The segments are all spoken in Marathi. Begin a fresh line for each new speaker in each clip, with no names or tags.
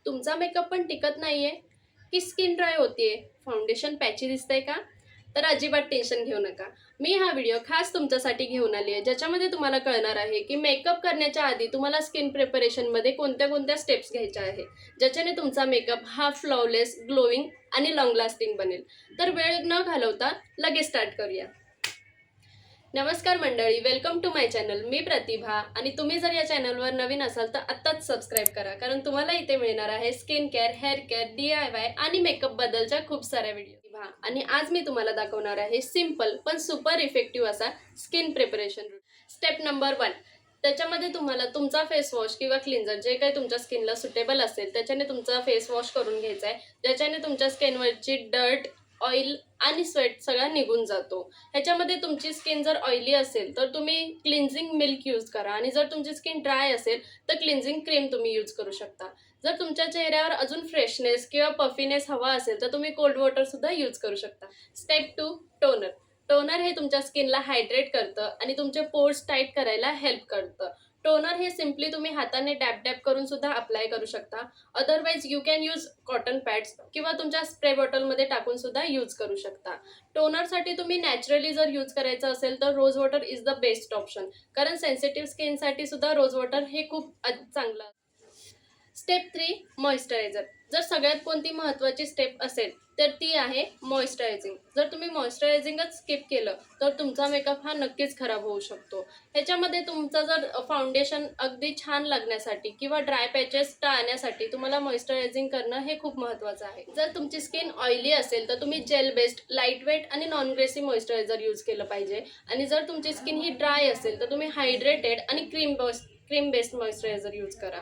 तुमचा मेकअप पण टिकत नाहीये की स्किन ड्राय होतीये, फाउंडेशन पॅची दिसतंय का? तर अजिबात टेन्शन घेऊ नका. मी हा व्हिडिओ खास तुमच्यासाठी घेऊन आली आहे, ज्याच्यामध्ये तुम्हाला कळणार आहे की मेकअप करण्याच्या आधी तुम्हाला स्किन प्रिपरेशनमध्ये कोणत्या-कोणत्या स्टेप्स घ्यायच्या आहेत, ज्याच्याने तुमचा मेकअप हा फ्लॉलेस, ग्लोइंग आणि लाँग लास्टिंग बनेल. तर वेळ न घालवता लगेच स्टार्ट करूया. नमस्कार मंडळी, वेलकम टू माय चॅनल. मी प्रतिभा आणि तुम्ही जर या चॅनलवर नवीन असाल तर आत्ताच सबस्क्राईब करा, कारण तुम्हाला इथे मिळणार आहे skin care, hair care, DIY आणि मेकअप बद्दलच्या खूप साऱ्या व्हिडिओ. आणि आज मी तुम्हाला दाखवणार आहे सिंपल पण सुपर इफेक्टिव्ह असा skin preparation root. Step number 1. त्याच्यामध्ये तुम्हाला तुमचा फेस वॉश किंवा क्लिन्झर जे काही तुमच्या स्किनला सुटेबल असेल त्याच्याने तुमचा फेस वॉश करून घ्यायचा आहे, ज्याच्याने तुमच्या स्किनवरची डर्ट, ऑइल आणि स्वेट सगळा निघून जातो. ह्याच्यामध्ये तुमची स्किन जर ऑइली असेल तर तुम्ही क्लिन्झिंग मिल्क यूज करा, आणि जर तुमची स्किन ड्राय असेल तर क्लिन्झिंग क्रीम तुम्ही यूज करू शकता. जर तुमच्या चेहऱ्यावर अजून फ्रेशनेस किंवा पफीनेस हवा असेल तर तुम्ही कोल्ड वॉटर सुद्धा यूज करू शकता. स्टेप 2. टोनर. टोनर हे तुमच्या स्किनला हायड्रेट करतं आणि तुमचे पोर्स टाईट करायला हेल्प करतं. टोनर हे सिम्पली तुम्ही हाताने डॅब डॅब करून सुद्धा अप्लाय करू शकता. Otherwise you can use cotton pads किंवा तुमच्या स्प्रे बॉटलमध्ये टाकून सुद्धा यूज करू शकता. टोनरसाठी तुम्ही नॅचरली जर यूज करायचं असेल तर rose water is the best option, कारण सेन्सिटिव्ह स्किनसाठी सुद्धा रोज वॉटर हे खूप चांगलं. स्टेप 3. मॉइश्चरायझर. जर सगळ्यात कोणती महत्त्वाची स्टेप असेल तर ती आहे मॉइश्चरायझिंग. जर तुम्ही मॉइश्चरायझिंगच स्किप केलं तर तुमचा मेकअप हा नक्कीच खराब होऊ शकतो. ह्याच्यामध्ये तुमचं जर फाउंडेशन अगदी छान लागण्यासाठी किंवा ड्राय पॅचेस टाळण्यासाठी तुम्हाला मॉइश्चरायझिंग करणं हे खूप महत्त्वाचं आहे. जर तुमची स्किन ऑइली असेल तर तुम्ही जेल बेस्ड, लाईटवेट आणि नॉन ग्रेसी मॉइश्चरायझर यूज केलं पाहिजे, आणि जर तुमची स्किन ही ड्राय असेल तर तुम्ही हायड्रेटेड आणि क्रीम बेस्ड मॉइश्चरायझर यूज करा.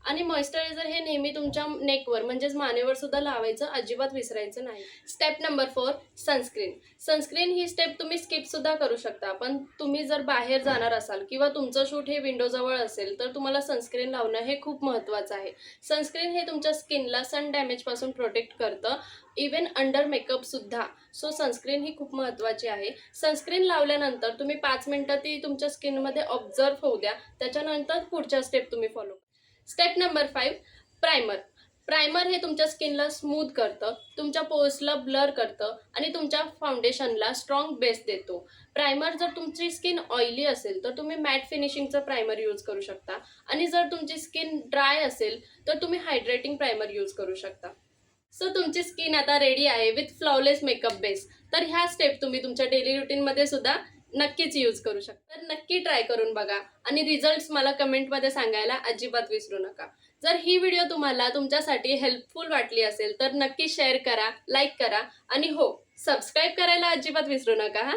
आणि मॉइश्चरायझर हे नेहमी तुमच्या नेकवर म्हणजेच मानेवर सुद्धा लावायचं अजिबात विसरायचं नाही. Step number 4. सनस्क्रीन. सनस्क्रीन ही स्टेप तुम्ही स्किप सुद्धा करू शकता, पण तुम्ही जर बाहेर जाणार असाल किंवा तुमचं शूट हे विंडोजवळ असेल तर तुम्हाला सनस्क्रीन लावणं हे खूप महत्त्वाचं आहे. सनस्क्रीन हे तुमच्या स्किनला सन डॅमेजपासून प्रोटेक्ट करतं, इवन अंडर मेकअप सुद्धा. सो सनस्क्रीन ही खूप महत्त्वाची आहे. सनस्क्रीन लावल्यानंतर तुम्ही 5 मिनिटं ती तुमच्या स्किनमध्ये ऑब्झर्व होऊ द्या, त्याच्यानंतर पुढच्या स्टेप तुम्ही follow. Step number 5. Primer. Primer हे तुमच्या स्किनला स्मूथ करतं, तुमच्या पोर्सला ब्लर करतं आणि तुमच्या फाउंडेशनला स्ट्रॉंग बेस देतो. प्रायमर जर तुमची स्किन ऑइली असेल तर तुम्ही मॅट फिनिशिंगचं प्रायमर यूज करू शकता, आणि जर तुमची स्किन ड्राय असेल तर तुम्ही हायड्रेटिंग प्रायमर यूज करू शकता. सो तुमची स्किन आता रेडी आहे विथ फ्लॉलेस मेकअप बेस. तर ह्या स्टेप तुम्ही तुमच्या डेली रुटीनमध्ये सुद्धा नक्कीच यूज करू शकता. तर नक्की ट्राय करून बघा आणि रिझल्ट्स मला कमेंटमध्ये सांगायला अजिबात विसरू नका. जर ही व्हिडिओ तुम्हाला तुमच्यासाठी हेल्पफुल वाटली असेल तर नक्की शेअर करा, लाईक करा आणि हो, सबस्क्राईब करायला अजिबात विसरू नका.